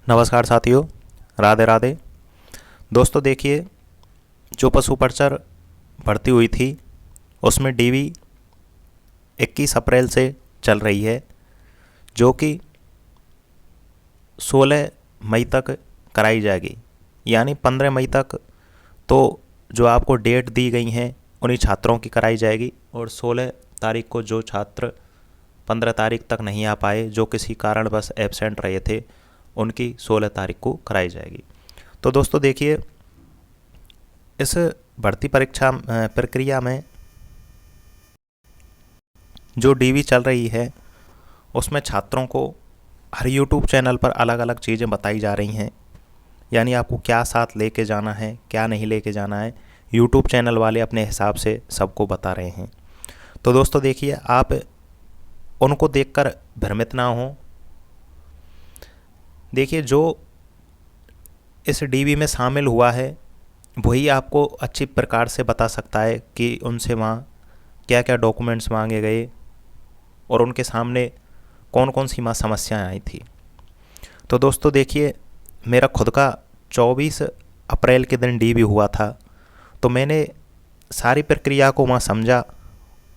नमस्कार साथियों, राधे राधे। दोस्तों देखिए, जो पशु पर्चर भर्ती हुई थी उसमें डीवी 21 अप्रैल से चल रही है, जो कि 16 मई तक कराई जाएगी। यानी 15 मई तक तो जो आपको डेट दी गई हैं उन्हीं छात्रों की कराई जाएगी, और 16 तारीख को जो छात्र 15 तारीख तक नहीं आ पाए, जो किसी कारणवश एब्सेंट रहे थे, उनकी 16 तारीख को कराई जाएगी। तो दोस्तों देखिए, इस भर्ती परीक्षा प्रक्रिया में जो डीवी चल रही है उसमें छात्रों को हर यूट्यूब चैनल पर अलग अलग चीज़ें बताई जा रही हैं। यानी आपको क्या साथ लेके जाना है, क्या नहीं लेके जाना है, यूट्यूब चैनल वाले अपने हिसाब से सबको बता रहे हैं। तो दोस्तों देखिए, आप उनको देखकर भ्रमित ना हो। देखिए, जो इस डीवी में शामिल हुआ है वही आपको अच्छी प्रकार से बता सकता है कि उनसे वहाँ क्या क्या डॉक्यूमेंट्स मांगे गए और उनके सामने कौन कौन सी वहाँ समस्याएं आई थी। तो दोस्तों देखिए, मेरा खुद का 24 अप्रैल के दिन डीवी हुआ था, तो मैंने सारी प्रक्रिया को वहाँ समझा,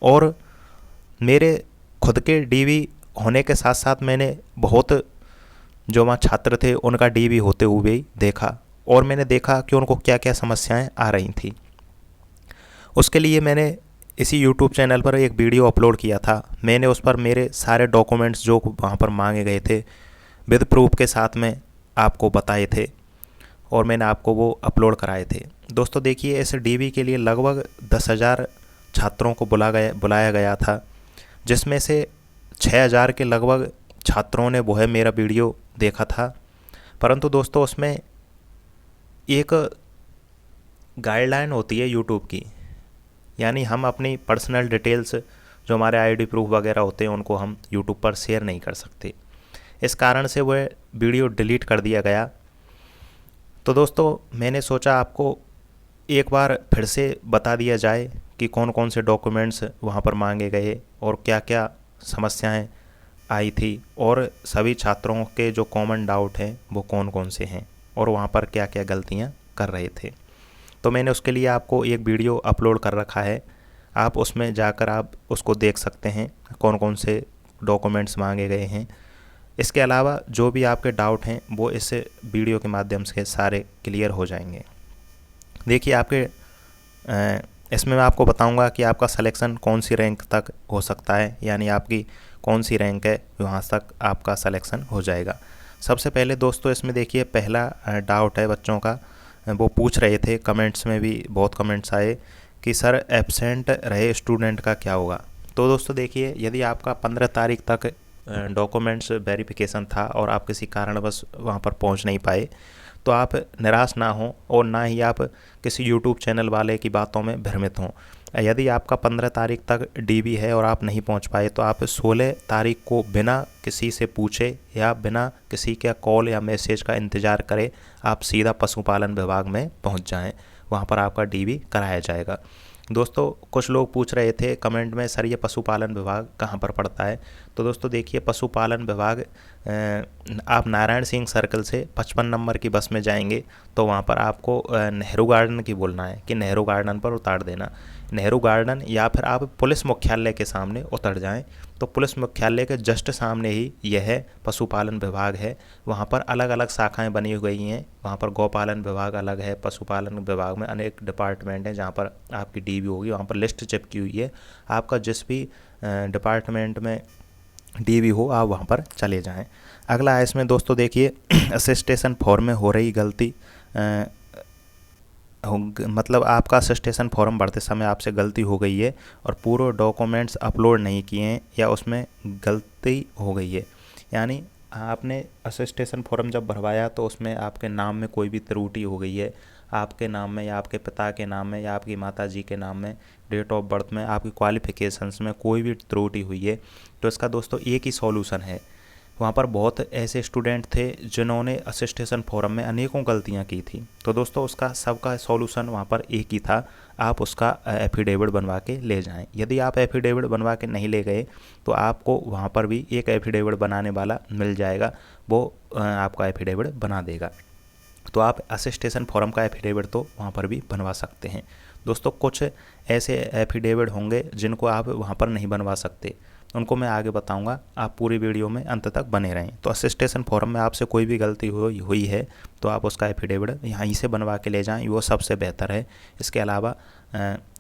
और मेरे खुद के डीवी होने के साथ साथ मैंने बहुत जो वहाँ छात्र थे उनका डीवी होते हुए भी देखा, और मैंने देखा कि उनको क्या क्या समस्याएं आ रही थी। उसके लिए मैंने इसी यूट्यूब चैनल पर एक वीडियो अपलोड किया था। मैंने उस पर मेरे सारे डॉक्यूमेंट्स जो वहाँ पर मांगे गए थे विद प्रूफ के साथ में आपको बताए थे, और मैंने आपको वो अपलोड कराए थे। दोस्तों देखिए, इस डीवी के लिए लगभग 10,000 छात्रों को बुलाया गया था, जिसमें से 6,000 के लगभग छात्रों ने वो है मेरा वीडियो देखा था। परंतु दोस्तों, उसमें एक गाइडलाइन होती है यूट्यूब की, यानी हम अपनी पर्सनल डिटेल्स जो हमारे आईडी प्रूफ वगैरह होते हैं उनको हम यूट्यूब पर शेयर नहीं कर सकते। इस कारण से वह वीडियो डिलीट कर दिया गया। तो दोस्तों, मैंने सोचा आपको एक बार फिर से बता दिया जाए कि कौन कौन से डॉक्यूमेंट्स वहाँ पर मांगे गए और क्या क्या समस्याएं आई थी, और सभी छात्रों के जो कॉमन डाउट हैं वो कौन कौन से हैं, और वहाँ पर क्या क्या गलतियाँ कर रहे थे। तो मैंने उसके लिए आपको एक वीडियो अपलोड कर रखा है, आप उसमें जाकर आप उसको देख सकते हैं कौन कौन से डॉक्यूमेंट्स मांगे गए हैं। इसके अलावा जो भी आपके डाउट हैं वो इस वीडियो के माध्यम से सारे क्लियर हो जाएंगे। देखिए, इसमें मैं आपको बताऊंगा कि आपका सिलेक्शन कौन सी रैंक तक हो सकता है, यानी आपकी कौन सी रैंक है वहाँ तक आपका सिलेक्शन हो जाएगा। सबसे पहले दोस्तों, इसमें देखिए पहला डाउट है बच्चों का, वो पूछ रहे थे, कमेंट्स में भी बहुत कमेंट्स आए कि सर एब्सेंट रहे स्टूडेंट का क्या होगा। तो दोस्तों देखिए, यदि आपका 15 तारीख तक डॉक्यूमेंट्स वेरिफिकेशन था और आप किसी कारणवश वहाँ पर पहुँच नहीं पाए, तो आप निराश ना हों और ना ही आप किसी यूट्यूब चैनल वाले की बातों में भ्रमित हों। यदि आपका 15 तारीख तक डीवी है और आप नहीं पहुंच पाए, तो आप 16 तारीख को बिना किसी से पूछे या बिना किसी के कॉल या मैसेज का इंतज़ार करें आप सीधा पशुपालन विभाग में पहुंच जाएं, वहां पर आपका डीवी कराया जाएगा। दोस्तों, कुछ लोग पूछ रहे थे कमेंट में, सर ये पशुपालन विभाग कहाँ पर पड़ता है। तो दोस्तों देखिए, पशुपालन विभाग आप नारायण सिंह सर्कल से 55 नंबर की बस में जाएंगे तो वहाँ पर आपको नेहरू गार्डन की बोलना है कि नेहरू गार्डन पर उतार देना। नेहरू गार्डन, या फिर आप पुलिस मुख्यालय के सामने उतर जाएं, तो पुलिस मुख्यालय के जस्ट सामने ही यह पशुपालन विभाग है। वहाँ पर अलग अलग शाखाएं बनी हुई हैं। वहाँ पर गौपालन विभाग अलग है, पशुपालन विभाग में अनेक डिपार्टमेंट हैं जहाँ पर आपकी डीवी होगी। वहाँ पर लिस्ट चिपकी हुई है, आपका जिस भी डिपार्टमेंट में डीवी हो आप वहाँ पर चले जाएं। अगला है इसमें दोस्तों देखिए, असिस्टेशन फॉर्म में हो रही गलती, मतलब आपका असिस्टेशन फॉर्म भरते समय आपसे गलती हो गई है और पूरे डॉक्यूमेंट्स अपलोड नहीं किए हैं या उसमें गलती हो गई है। यानी आपने असिस्टेशन फॉर्म जब भरवाया तो उसमें आपके नाम में कोई भी त्रुटि हो गई है, आपके नाम में या आपके पिता के नाम में या आपकी माता जी के नाम में, डेट ऑफ बर्थ में, आपकी क्वालिफ़िकेशंस में कोई भी त्रुटि हुई है, तो इसका दोस्तों एक ही सॉल्यूशन है वहाँ पर बहुत ऐसे स्टूडेंट थे जिन्होंने असिस्टेशन फोरम में अनेकों गलतियाँ की थी। तो दोस्तों उसका सबका सॉल्यूशन वहाँ पर एक ही था, आप उसका एफिडेविट बनवा के ले जाएं। यदि आप एफिडेविट बनवा के नहीं ले गए तो आपको वहाँ पर भी एक एफिडेविट बनाने वाला मिल जाएगा, वो आपका एफिडेविट बना देगा। तो आप असिस्टेशन फॉरम का एफिडेविट तो वहाँ पर भी बनवा सकते हैं। दोस्तों कुछ ऐसे एफिडेविट होंगे जिनको आप वहाँ पर नहीं बनवा सकते, उनको मैं आगे बताऊंगा, आप पूरी वीडियो में अंत तक बने रहें। तो असिस्टेशन फॉरम में आपसे कोई भी गलती हुई है तो आप उसका एफिडेविट यहीं से बनवा के ले जाएं, वो सबसे बेहतर है। इसके अलावा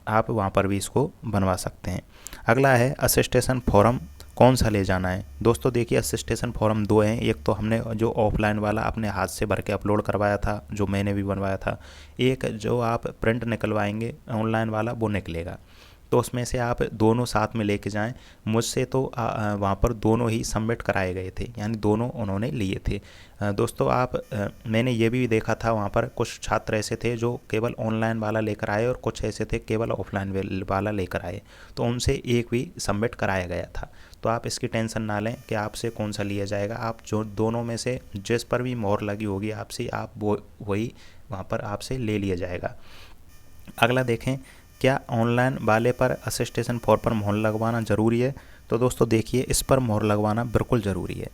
आप वहाँ पर भी इसको बनवा सकते हैं। अगला है असिस्टेशन फॉरम कौन सा ले जाना है। दोस्तों देखिए असिस्टेशन फॉरम दो हैं, एक तो हमने जो ऑफलाइन वाला अपने हाथ से भर के अपलोड करवाया था, जो मैंने भी बनवाया था, एक जो आप प्रिंट निकलवाएंगे ऑनलाइन वाला वो निकलेगा। तो उसमें से आप दोनों साथ में लेके जाएं। मुझसे तो वहाँ पर दोनों ही सबमिट कराए गए थे, यानी दोनों उन्होंने लिए थे। दोस्तों मैंने ये भी देखा था वहाँ पर कुछ छात्र ऐसे थे जो केवल ऑनलाइन वाला लेकर आए और कुछ ऐसे थे केवल ऑफलाइन वाला लेकर आए, तो उनसे एक भी सबमिट कराया गया था। तो आप इसकी टेंशन ना लें कि आपसे कौन सा लिया जाएगा, आप जो दोनों में से जिस पर भी मोहर लगी होगी आपसे, आप वो वही वहाँ पर आपसे ले लिया जाएगा। अगला देखें, क्या ऑनलाइन वाले पर असिस्टेशन फॉर्म पर मोहर लगवाना ज़रूरी है। तो दोस्तों देखिए इस पर मोहर लगवाना बिल्कुल ज़रूरी है।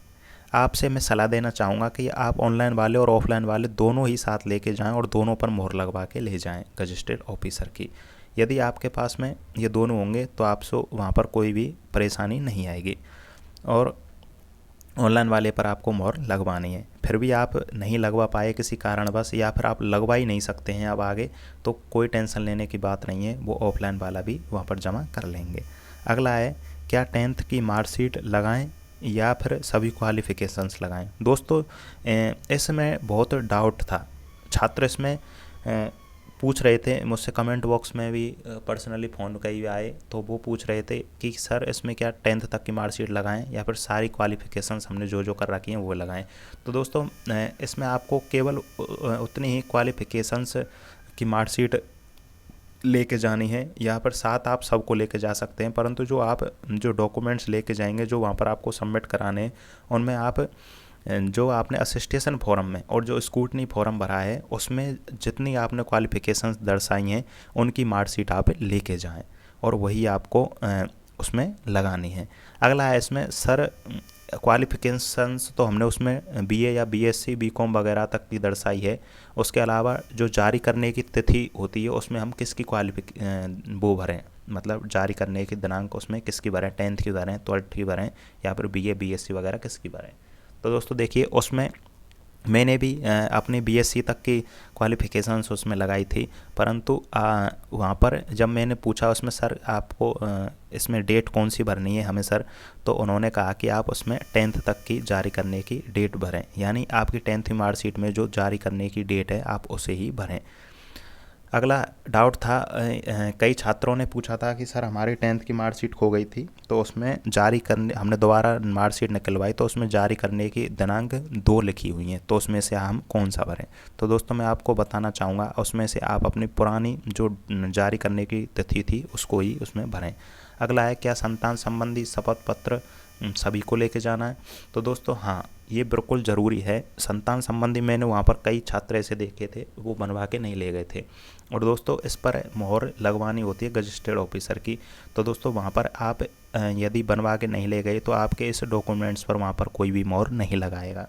आपसे मैं सलाह देना चाहूँगा कि आप ऑनलाइन वाले और ऑफलाइन वाले दोनों ही साथ लेके जाएं और दोनों पर मोहर लगवा के ले जाएं रजिस्टर्ड ऑफिसर की। यदि आपके पास में ये दोनों होंगे तो आपसे वहाँ पर कोई भी परेशानी नहीं आएगी और ऑनलाइन वाले पर आपको मोहर लगवानी है। फिर भी आप नहीं लगवा पाए किसी कारणवश, या फिर आप लगवा ही नहीं सकते हैं अब आगे, तो कोई टेंशन लेने की बात नहीं है, वो ऑफलाइन वाला भी वहाँ पर जमा कर लेंगे। अगला है, क्या 10th की मार्कशीट लगाएं या फिर सभी क्वालिफ़िकेशंस लगाएं। दोस्तों इसमें बहुत डाउट था, छात्र इसमें पूछ रहे थे मुझसे, कमेंट बॉक्स में भी पर्सनली फ़ोन कई आए तो वो पूछ रहे थे कि सर इसमें क्या 10th तक की मार्कशीट लगाएं या फिर सारी क्वालिफ़िकेशंस हमने जो जो कर रखी हैं वो लगाएं। तो दोस्तों इसमें आपको केवल उतनी ही क्वालिफ़िकेशंस की मार्कशीट लेके जानी है। यहाँ पर साथ आप सबको लेके जा सकते हैं, परंतु जो डॉक्यूमेंट्स लेके जाएंगे जो वहाँ पर आपको सबमिट कराने हैं, उनमें आप जो आपने असिस्टेशन फॉरम में और जो स्कूटनी फॉरम भरा है उसमें जितनी आपने क्वालिफ़िकेशंस दर्शाई हैं उनकी मार्कशीट आप लेके जाएं और वही आपको उसमें लगानी है। अगला है इसमें सर क्वालिफ़िकेशंस तो हमने उसमें बीए या बीएससी बीकॉम वगैरह तक की दर्शाई है, उसके अलावा जो जारी करने की तिथि होती है उसमें हम किसकी वो भरें, मतलब जारी करने की दिनांक उसमें किसकी भरें, 10th की भरें, 12th की भरें या फिर बीए बीएससी वगैरह किसकी भरें। तो दोस्तों देखिए उसमें मैंने भी अपनी बीएससी तक की क्वालिफ़िकेशंस उसमें लगाई थी, परंतु वहाँ पर जब मैंने पूछा उसमें सर आपको इसमें डेट कौन सी भरनी है हमें सर, तो उन्होंने कहा कि आप उसमें 10th तक की जारी करने की डेट भरें, यानी आपकी 10th की मार्कशीट में जो जारी करने की डेट है आप उसे ही भरें। अगला डाउट था, कई छात्रों ने पूछा था कि सर हमारी 10th की मार्कशीट खो गई थी, तो उसमें जारी करने हमने दोबारा मार्कशीट निकलवाई तो उसमें जारी करने की दिनांक 2 लिखी हुई हैं, तो उसमें से हम कौन सा भरें। तो दोस्तों मैं आपको बताना चाहूँगा उसमें से आप अपनी पुरानी जो जारी करने की तिथि थी उसको ही उसमें भरें। अगला है, क्या संतान संबंधी शपथ पत्र सभी को लेके जाना है। तो दोस्तों हाँ, ये बिल्कुल ज़रूरी है। संतान संबंधी मैंने वहाँ पर कई छात्र ऐसे देखे थे वो बनवा के नहीं ले गए थे, और दोस्तों इस पर मोहर लगवानी होती है रजिस्टर्ड ऑफिसर की। तो दोस्तों वहाँ पर आप यदि बनवा के नहीं ले गए तो आपके इस डॉक्यूमेंट्स पर वहाँ पर कोई भी मोहर नहीं लगाएगा,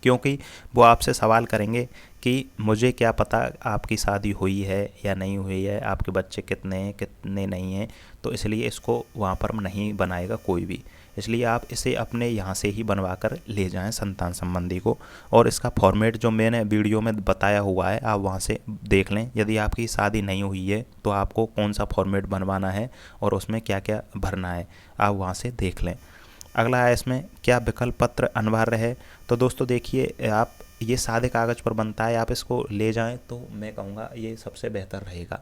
क्योंकि वो आपसे सवाल करेंगे कि मुझे क्या पता आपकी शादी हुई है या नहीं हुई है, आपके बच्चे कितने हैं कितने नहीं हैं, तो इसलिए इसको वहाँ पर नहीं बनाएगा कोई भी। इसलिए आप इसे अपने यहाँ से ही बनवा कर ले जाएं संतान संबंधी को, और इसका फॉर्मेट जो मैंने वीडियो में बताया हुआ है आप वहाँ से देख लें। यदि आपकी शादी नहीं हुई है तो आपको कौन सा फॉर्मेट बनवाना है और उसमें क्या क्या भरना है आप वहाँ से देख लें। अगला है इसमें, क्या विकल्प पत्र अनिवार्य है। तो दोस्तों देखिए आप ये सादे कागज़ पर बनता है, आप इसको ले जाएं तो मैं कहूँगा ये सबसे बेहतर रहेगा।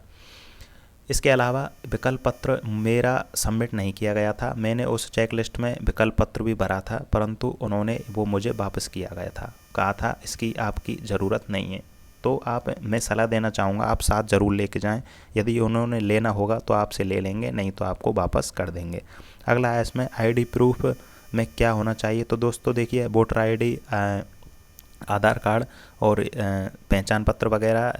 इसके अलावा विकल्प पत्र मेरा सबमिट नहीं किया गया था, मैंने उस चेकलिस्ट में विकल्प पत्र भी भरा था, परंतु उन्होंने वो मुझे वापस किया गया था, कहा था इसकी आपकी ज़रूरत नहीं है। तो मैं सलाह देना चाहूँगा आप साथ ज़रूर लेके जाएं, यदि उन्होंने लेना होगा तो आपसे ले लेंगे, नहीं तो आपको वापस कर देंगे। अगला है इसमें, आईडी प्रूफ में क्या होना चाहिए। तो दोस्तों देखिए, वोटर आईडी, आधार कार्ड और पहचान पत्र वगैरह,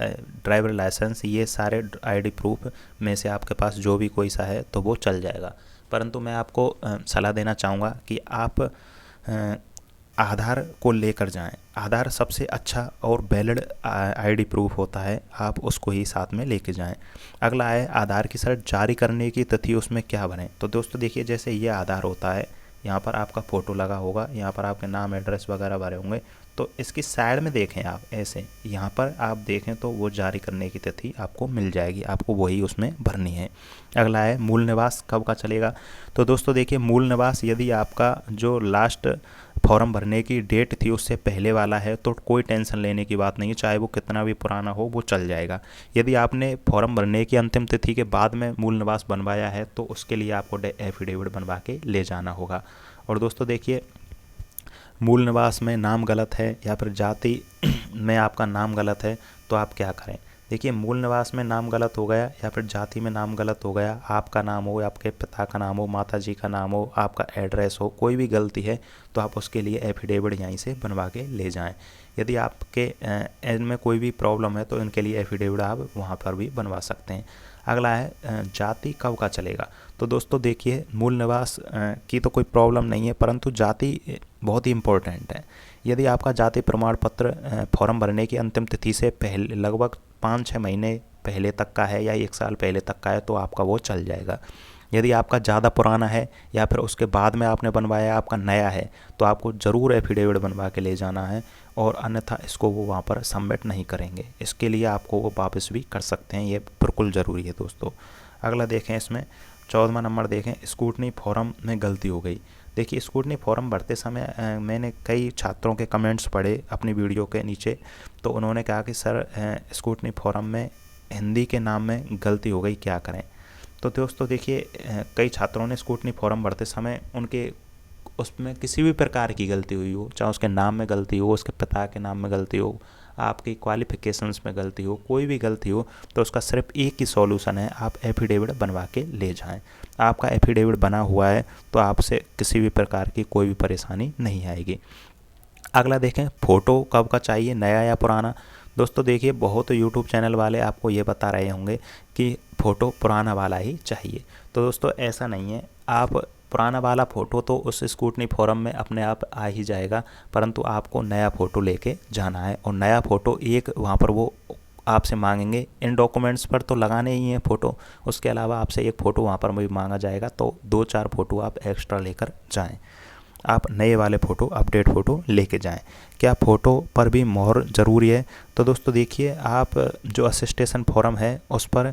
ड्राइवर लाइसेंस, ये सारे आईडी प्रूफ में से आपके पास जो भी कोई सा है तो वो चल जाएगा। परंतु मैं आपको सलाह देना चाहूँगा कि आप आधार को लेकर जाएं। आधार सबसे अच्छा और वैलिड आईडी प्रूफ होता है, आप उसको ही साथ में लेके जाएं। अगला है आधार की सर जारी करने की तिथि, उसमें क्या भरें। तो दोस्तों देखिए, जैसे ये आधार होता है, यहाँ पर आपका फ़ोटो लगा होगा, यहाँ पर आपके नाम एड्रेस वगैरह भरे होंगे। तो इसकी साइड में देखें आप, ऐसे यहाँ पर आप देखें तो वो जारी करने की तिथि आपको मिल जाएगी, आपको वही उसमें भरनी है। अगला है मूल निवास कब का चलेगा। तो दोस्तों देखिए, मूल निवास यदि आपका जो लास्ट फॉर्म भरने की डेट थी उससे पहले वाला है तो कोई टेंशन लेने की बात नहीं है, चाहे वो कितना भी पुराना हो वो चल जाएगा। यदि आपने फॉर्म भरने की अंतिम तिथि के बाद में मूल निवास बनवाया है तो उसके लिए आपको एफिडेविट बनवा के ले जाना होगा। और दोस्तों देखिए, मूल निवास में नाम गलत है या फिर जाति में आपका नाम गलत है तो आप क्या करें। देखिए, मूल निवास में नाम गलत हो गया या फिर जाति में नाम गलत हो गया, आपका नाम हो, आपके पिता का नाम हो, माता जी का नाम हो, आपका एड्रेस हो, कोई भी गलती है तो आप उसके लिए एफिडेविट यहीं से बनवा के ले जाएं। यदि आपके इनमें कोई भी प्रॉब्लम है तो इनके लिए एफिडेविट आप वहाँ पर भी बनवा सकते हैं। अगला है जाति कब का चलेगा। तो दोस्तों देखिए, मूल निवास की तो कोई प्रॉब्लम नहीं है, परंतु जाति बहुत ही इम्पोर्टेंट है। यदि आपका जाति प्रमाण पत्र फॉर्म भरने की अंतिम तिथि से पहले लगभग 5-6 महीने पहले तक का है या 1 साल पहले तक का है तो आपका वो चल जाएगा। यदि आपका ज़्यादा पुराना है या फिर उसके बाद में आपने बनवाया, आपका नया है, तो आपको ज़रूर एफिडेविट बनवा के ले जाना है, और अन्यथा इसको वो वहाँ पर सबमिट नहीं करेंगे। इसके लिए आपको वो वापस भी कर सकते हैं, ये बिल्कुल ज़रूरी है दोस्तों। अगला देखें, इसमें 14वां नंबर देखें, स्क्रूटनी फॉर्म में गलती हो गई। देखिए, स्क्रूटनी फॉर्म भरते समय मैंने कई छात्रों के कमेंट्स पढ़े अपनी वीडियो के नीचे, तो उन्होंने कहा कि सर स्क्रूटनी फॉर्म में हिंदी के नाम में गलती हो गई, क्या करें। तो दोस्तों देखिए, कई छात्रों ने स्क्रूटनी फॉर्म भरते समय उनके उसमें किसी भी प्रकार की गलती हुई हो, चाहे उसके नाम में गलती हो, उसके पिता के नाम में गलती हो, आपकी क्वालिफ़िकेशंस में गलती हो, कोई भी गलती हो, तो उसका सिर्फ एक ही सॉल्यूशन है, आप एफिडेविट बनवा के ले जाएं। आपका एफिडेविट बना हुआ है तो आपसे किसी भी प्रकार की कोई भी परेशानी नहीं आएगी। अगला देखें, फ़ोटो कब का चाहिए, नया या पुराना। दोस्तों देखिए, बहुत यूट्यूब चैनल वाले आपको ये बता रहे होंगे कि फ़ोटो पुराना वाला ही चाहिए। तो दोस्तों ऐसा नहीं है, आप पुराना वाला फ़ोटो तो उस स्क्रूटनी फॉर्म में अपने आप आ ही जाएगा, परंतु आपको नया फ़ोटो लेके जाना है, और नया फ़ोटो एक वहाँ पर वो आपसे मांगेंगे। इन डॉक्यूमेंट्स पर तो लगाने ही हैं फ़ोटो, उसके अलावा आपसे एक फ़ोटो वहाँ पर भी मांगा जाएगा, तो 2-4 फ़ोटो आप एक्स्ट्रा लेकर जाएँ। आप नए वाले फ़ोटो, अपडेट फ़ोटो लेके जाएं। क्या फ़ोटो पर भी मोहर ज़रूरी है। तो दोस्तों देखिए, आप जो असिस्टेशन फॉर्म है उस पर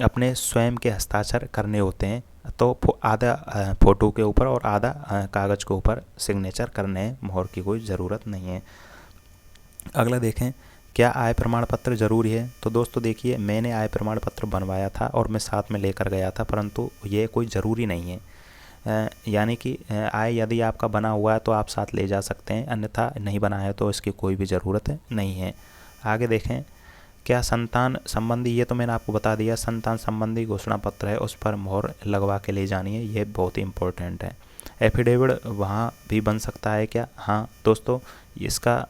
अपने स्वयं के हस्ताक्षर करने होते हैं, तो आधा फ़ोटो के ऊपर और आधा कागज़ के ऊपर सिग्नेचर करने हैं, मोहर की कोई ज़रूरत नहीं है। अगला देखें, क्या आय प्रमाण पत्र ज़रूरी है। तो दोस्तों देखिए, मैंने आय प्रमाण पत्र बनवाया था और मैं साथ में लेकर गया था, परंतु ये कोई ज़रूरी नहीं है। यानी कि आय यदि आपका बना हुआ है तो आप साथ ले जा सकते हैं, अन्यथा नहीं बना है तो इसकी कोई भी ज़रूरत नहीं है। आगे देखें, क्या संतान संबंधी, ये तो मैंने आपको बता दिया, संतान संबंधी घोषणा पत्र है उस पर मोहर लगवा के ले जानी है, ये बहुत ही इम्पोर्टेंट है। एफिडेविट वहाँ भी बन सकता है क्या। हाँ दोस्तों, इसका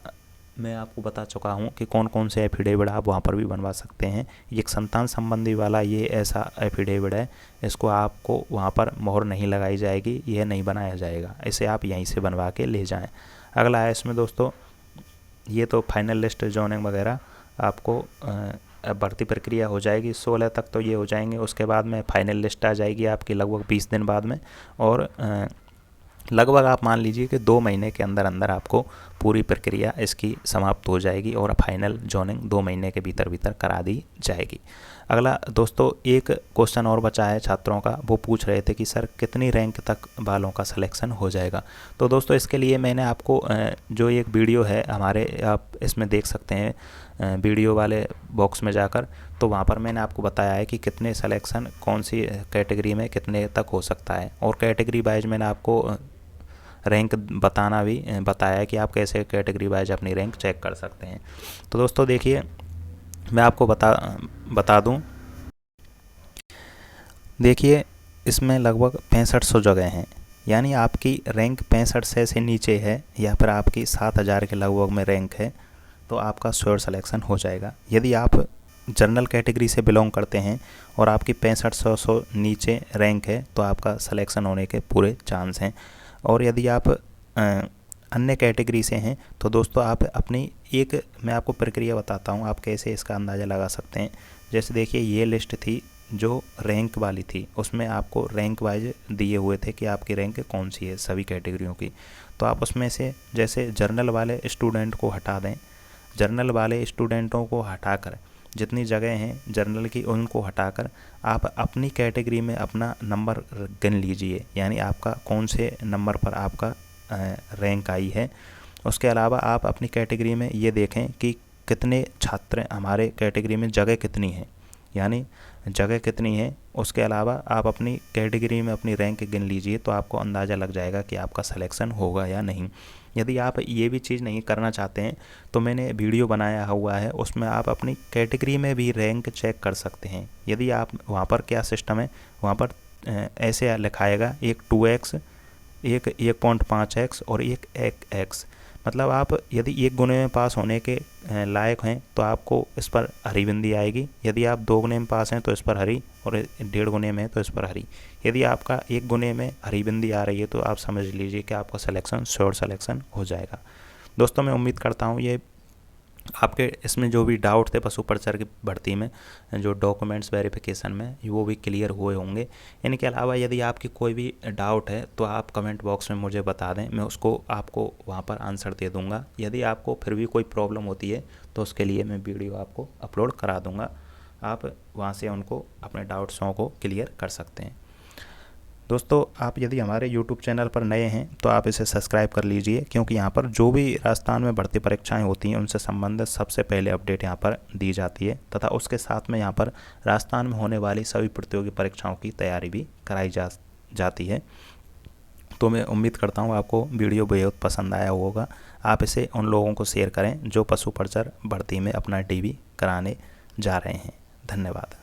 मैं आपको बता चुका हूँ कि कौन कौन से एफिडेविट आप वहाँ पर भी बनवा सकते हैं। एक संतान संबंधी वाला ये ऐसा एफिडेविट है, इसको आपको वहाँ पर मोहर नहीं लगाई जाएगी, यह नहीं बनाया जाएगा, इसे आप यहीं से बनवा के ले जाएं। अगला है इसमें दोस्तों, ये तो फाइनल लिस्ट जॉइनिंग वगैरह आपको भर्ती प्रक्रिया हो जाएगी 16 तक, तो ये हो जाएंगे। उसके बाद में फाइनल लिस्ट आ जाएगी आपकी लगभग 20 दिन बाद में, और लगभग आप मान लीजिए कि 2 महीने के अंदर अंदर आपको पूरी प्रक्रिया इसकी समाप्त हो जाएगी और फाइनल जॉइनिंग 2 महीने के भीतर भीतर करा दी जाएगी। अगला दोस्तों, एक क्वेश्चन और बचा है छात्रों का, वो पूछ रहे थे कि सर कितनी रैंक तक वालों का सिलेक्शन हो जाएगा। तो दोस्तों इसके लिए मैंने आपको जो एक वीडियो है हमारे, आप इसमें देख सकते हैं वीडियो वाले बॉक्स में जाकर, तो वहाँ पर मैंने आपको बताया है कि कितने सिलेक्शन कौन सी कैटेगरी में कितने तक हो सकता है, और कैटेगरी वाइज मैंने आपको रैंक बताना भी बताया है कि आप कैसे कैटेगरी वाइज अपनी रैंक चेक कर सकते हैं। तो दोस्तों देखिए, मैं आपको बता दूं, देखिए इसमें लगभग 6500 जगह हैं, यानी आपकी रैंक 6500 से नीचे है या फिर आपकी 7000 के लगभग में रैंक है तो आपका श्योर सिलेक्शन हो जाएगा। यदि आप जनरल कैटेगरी से बिलोंग करते हैं और आपकी 6500 नीचे रैंक है तो आपका सिलेक्शन होने के पूरे चांस हैं। और यदि आप अन्य कैटेगरी से हैं तो दोस्तों आप अपनी मैं आपको प्रक्रिया बताता हूँ आप कैसे इसका अंदाज़ा लगा सकते हैं। जैसे देखिए ये लिस्ट थी जो रैंक वाली थी, उसमें आपको रैंक वाइज दिए हुए थे कि आपकी रैंक कौन सी है सभी कैटेगरियों की। तो आप उसमें से जैसे जर्नल वाले स्टूडेंट को हटा दें, जर्नल वाले स्टूडेंटों को हटाकर जितनी जगह हैं जर्नल की उनको हटाकर आप अपनी कैटेगरी में अपना नंबर गिन लीजिए, यानी आपका कौन से नंबर पर आपका रैंक आई है। उसके अलावा आप अपनी कैटेगरी में ये देखें कि कितने छात्र हमारे कैटेगरी में, जगह कितनी है, यानी जगह कितनी है। उसके अलावा आप अपनी कैटेगरी में अपनी रैंक गिन लीजिए तो आपको अंदाज़ा लग जाएगा कि आपका सिलेक्शन होगा या नहीं। यदि आप ये भी चीज़ नहीं करना चाहते हैं तो मैंने वीडियो बनाया हुआ है, उसमें आप अपनी कैटेगरी में भी रैंक चेक कर सकते हैं। यदि आप वहाँ पर क्या सिस्टम है, वहाँ पर ऐसे लिखाएगा एक 2x, एक 1.5x और एक 1x। मतलब आप यदि 1 गुने में पास होने के लायक हैं तो आपको इस पर हरी बिंदी आएगी, यदि आप 2 गुने में पास हैं तो इस पर हरी, और 1.5 गुने में है तो इस पर हरी। यदि आपका 1 गुने में हरी बिंदी आ रही है तो आप समझ लीजिए कि आपका सिलेक्शन श्योर सिलेक्शन हो जाएगा। दोस्तों मैं उम्मीद करता हूँ ये आपके इसमें जो भी डाउट थे पशु परिचर की भर्ती में, जो डॉक्यूमेंट्स वेरिफिकेशन में, वो भी क्लियर हुए होंगे। इनके अलावा यदि आपकी कोई भी डाउट है तो आप कमेंट बॉक्स में मुझे बता दें, मैं उसको आपको वहाँ पर आंसर दे दूँगा। यदि आपको फिर भी कोई प्रॉब्लम होती है तो उसके लिए मैं वीडियो आपको अपलोड करा दूँगा, आप वहाँ से उनको अपने डाउट्सों को क्लियर कर सकते हैं। दोस्तों आप यदि हमारे YouTube चैनल पर नए हैं तो आप इसे सब्सक्राइब कर लीजिए, क्योंकि यहाँ पर जो भी राजस्थान में भर्ती परीक्षाएं होती हैं उनसे संबंधित सबसे पहले अपडेट यहाँ पर दी जाती है, तथा उसके साथ में यहाँ पर राजस्थान में होने वाली सभी प्रतियोगी परीक्षाओं की तैयारी भी कराई जाती है। तो मैं उम्मीद करता हूँ आपको वीडियो बेहद पसंद आया होगा। आप इसे उन लोगों को शेयर करें जो पशु परिचर भर्ती में अपना DV कराने जा रहे हैं। धन्यवाद।